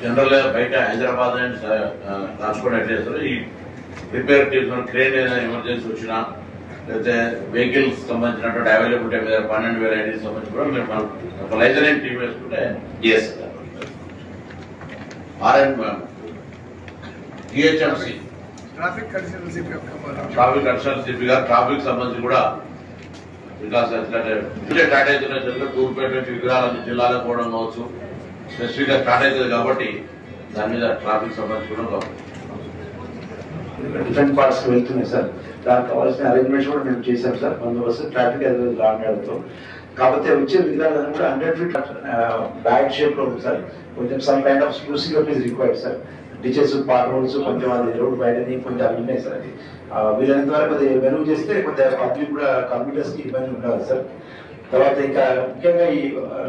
జనరల్గా బయట హైదరాబాద్ అండ్ రాజ్కోట్ ఎట్లా చేస్తారు ఈ రిపేర్ టీమ్స్ క్రేన్ ఏదైనా ఎమర్జెన్సీ వచ్చినా లేకపోతే వెహికల్స్ సంబంధించినటువంటి అవైలబిలిటీ మీద 12,000 ఐడీస్ సంబంధించి కూడా మీరు ఒక లైజన్ టీమ్ వేసుకుంటే జిహెచ్ఎంసీ ట్రాఫిక్ అడిషనల్ సిపి గారు ట్రాఫిక్ సంబంధించి కూడా వికాస్ స్టార్ట్ అవుతున్న తూర్పేట నుంచి విగ్రహాల జిల్లాలో పోవడం కావచ్చు స్పెసిఫిక్ గా స్టార్ట్ అవుతుంది కాబట్టి దాని మీద ట్రాఫిక్ సంబంధించి కూడా డిఫరెంట్ పార్ట్స్ వెళ్తున్నాయి సార్. దానికి కావాల్సిన అరేంజ్మెంట్స్ కూడా మేము చేశాం సార్. బందోబస్తు ట్రాఫిక్ రావడంతో కాకపోతే వచ్చే విగ్రహాలను కూడా 100 feet బ్యాడ్ షేప్ లో ఉంది సార్. కొంచెం సమ్ కైండ్ ఆఫ్ స్క్రూసింగ్ is required sir. Ditches part roads కొంచెం అది రోడ్ బయట కొంచెం అవి ఉన్నాయి సార్. అది వీళ్ళంత వరకు కొద్దిగా మెరుగు చేస్తే కొద్దిగా పబ్లిక్ కూడా కంప్యూటర్స్ కి ఇబ్బంది ఉండదు సార్. తర్వాత ఇంకా ముఖ్యంగా ఈ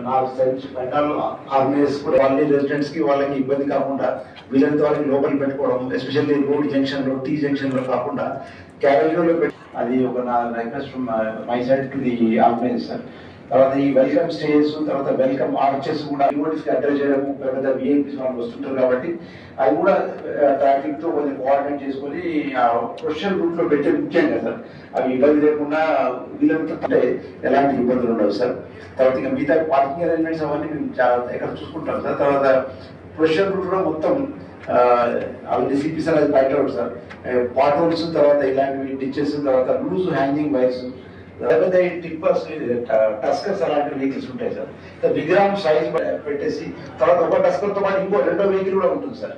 4 సైడ్స్ పెండాలు ఆర్గనైజర్స్ కూడా వాళ్ళ రెసిడెంట్స్ కి వాళ్ళకి ఇబ్బంది కాకుండా వీళ్ళంత వరకు లోపలికి పెట్టుకోవడం, ఎస్పెషల్లీ రోడ్ జంక్షన్ లో టీ జంక్షన్ లో కాకుండా క్యారేజ్ లో పెట్టి అది ఒక నా request from my side to the organiser sir. తర్వాత ఈ వెల్కమ్ స్టేజ్ తర్వాత వెల్కమ్ ఆర్చెస్ కూడా యూనిటీస్ కి అడ్రస్ చేయడము పెద్ద విఐపీస్ వాళ్ళు వస్తుంటారు కాబట్టి అవి కూడా ట్రాఫిక్ తో కొంచెం కోఆర్డినేట్ చేసుకొని ప్రొఫెషనల్ రూట్ లో పెట్టే ముఖ్యంగా సార్. అవి ఇబ్బంది లేకుండా వీళ్ళంతా ఎలాంటి ఇబ్బందులు ఉండవు సార్. తర్వాత ఇంకా మిగతా పార్కింగ్ అరేంజ్మెంట్స్ అవన్నీ మేము చాలా ఎక్కడ చూసుకుంటాం సార్. తర్వాత ప్రొఫెషనల్ రూట్ కూడా మొత్తం అవన్నీ సిపిస్ అనేది బయట సార్. పాట్ రోడ్స్ తర్వాత ఇలాంటివి డిచెస్ తర్వాత లూజ్ హ్యాంగింగ్ వైర్స్ లేకపోతే టిప్పర్స్ టస్కర్స్ అలాంటి వెహికల్స్ ఉంటాయి సార్. విగ్రహం సైజ్ పెట్టేసి తర్వాత ఒక టస్కర్ తో పాటు ఇంకో 2వ వెహికల్ కూడా ఉంటుంది సార్.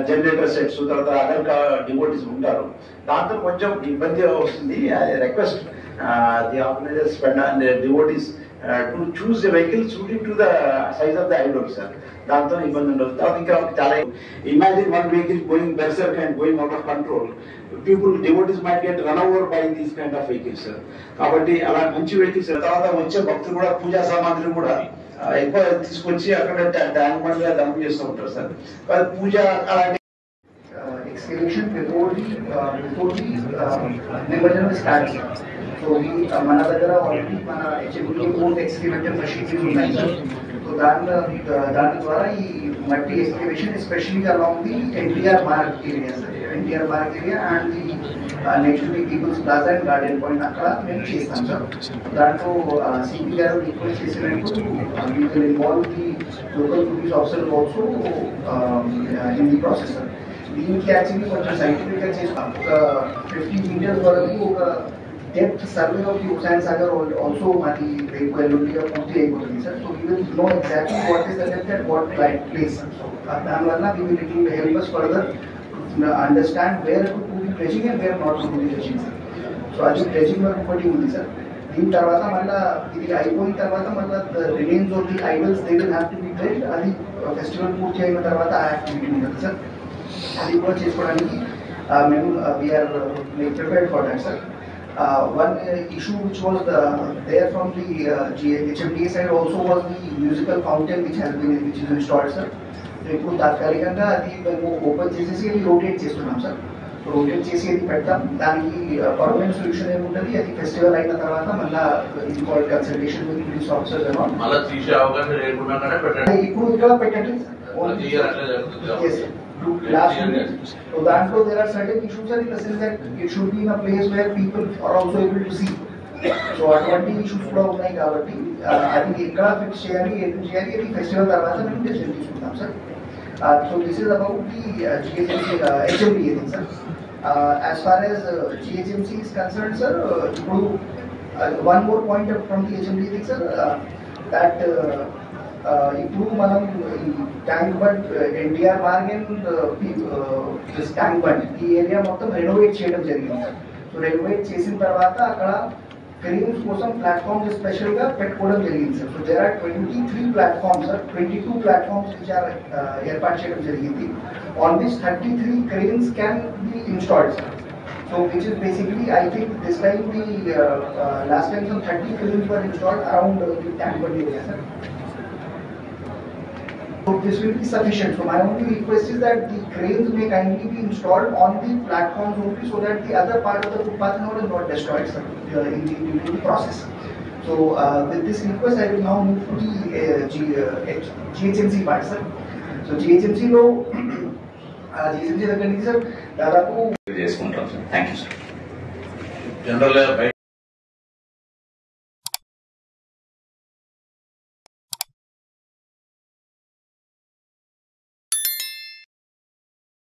జనరేటర్ సెట్స్ తర్వాత అదర్ డివోటీస్ ఉంటారు. దాంతో కొంచెం ఇబ్బంది వస్తుంది. Request the organisers and devotees to choose the vehicle suiting to the size of the idol sir. దాంతో ఇబ్బంది ఉండదు. తర్వాత ఇంకా చాలా imagine one vehicle going berserk and going out of control, people devotees might get run over by these kind of vehicles. కాబట్టి అలా మంచి vehicles తర్వాత వచ్చే భక్తులు కూడా పూజా సామాగ్రి కూడా ఎక్కువ తీసుకొచ్చి అక్కడ ట్యాంక్ బండ్ డంప్ చేస్తూ ఉంటారు సార్. పూజ అలాంటి excavation before the నిమజ్జనం స్టార్ట్. సో మన దగ్గర ఆల్రెడీ మన HMDA ఓన్ ఎక్స్కవేటర్ మెషిన్స్ ఉన్నాయి సార్. సో దాని ద్వారా ఈ మట్టి excavation especially along the NTR Marg area sir. NTR Marg area and the next the people's plaza and garden point అక్కడ మేము చేస్తాం సార్. దాంట్లో సిపి గారు రిక్వెస్ట్ చేసినట్టు we will involve the local police officer also in the process sir. దీనికి actually కొంచెం సైంటిఫిక్గా చేస్తాం. ఒక 50 meters వరకు ఒక depth survey of the Hussain Sagar also మాది రేపు ఎల్లుండిగా పూర్తి అయిపోతుంది sir. So we will know exactly what is the depth and what light place. So దానివల్ల we will it will help us further understand where to do the dredging and where not to do the dredging sir. So అది dredging work ఒకటి ఉంది sir. దీని తర్వాత మళ్ళీ ఇది అయిపోయిన తర్వాత మళ్ళీ remains of the idols they will have to be drived. అది ఫెస్టివల్ పూర్తి అయిన తర్వాత ఆ యాక్టివిటీ ఉంటుంది సార్. అది కూడా చేసుకోవడానికి మేము we are prepared for that sir. One issue which was there from the HMDA side also was the musical fountain which is installed sir. ఇప్పుడు తాత్కాలికంగా అది మేము ఓపెన్ చేసేసి అది రొటేట్ చేస్తున్నాం సార్. రొటేట్ చేసి అది పెడతాం. దానికి పర్మనెంట్ సొల్యూషన్ ఏముంటుంది అది ఫెస్టివల్ అయిన తర్వాత మళ్ళీ ఇది called consultation with police officers ఇప్పుడు ఇక్కడ పెట్టండి sir. Last minute. So that there are certain issues in the sense that it should be in a place where people are also able to see. So అటువంటి issues కూడా ఉన్నాయి కాబట్టి అది ఎక్కడ fix చేయాలి ఏం చేయాలి అది ఫెస్టివల్ తర్వాత మేము డిసిషన్ తీసుకుంటాం sir. So this is about the HMDA thing sir. As far as GHMC is concerned sir, one more point from the HMDA thing sir, that ఇప్పుడు మనం tank bund NTR Marg and tank bund ఈ area మొత్తం renovate చేయడం జరిగింది. So renovate చేసిన తర్వాత అక్కడ cranes కోసం ప్లాట్ఫామ్స్ స్పెషల్ గా పెట్టుకోవడం జరిగింది sir. So there are 23 platforms sir. 22 platforms which are ఏర్పాటు చేయడం జరిగింది. On this 33 cranes can be installed sir. So which is basically I think this time the last time some 30 cranes were installed around the tank bund area sir. So this will be sufficient. So my only request is that the cranes may kindly be installed on the platforms only so that the other part of the footpath is not destroyed sir, in the process. So with this request I will now move to the GHMC part sir. So జిహెచ్ఎంసీలో GHMC దగ్గర నుంచి sir దాదాపు చేసుకుంటాం sir. Thank you sir. General గా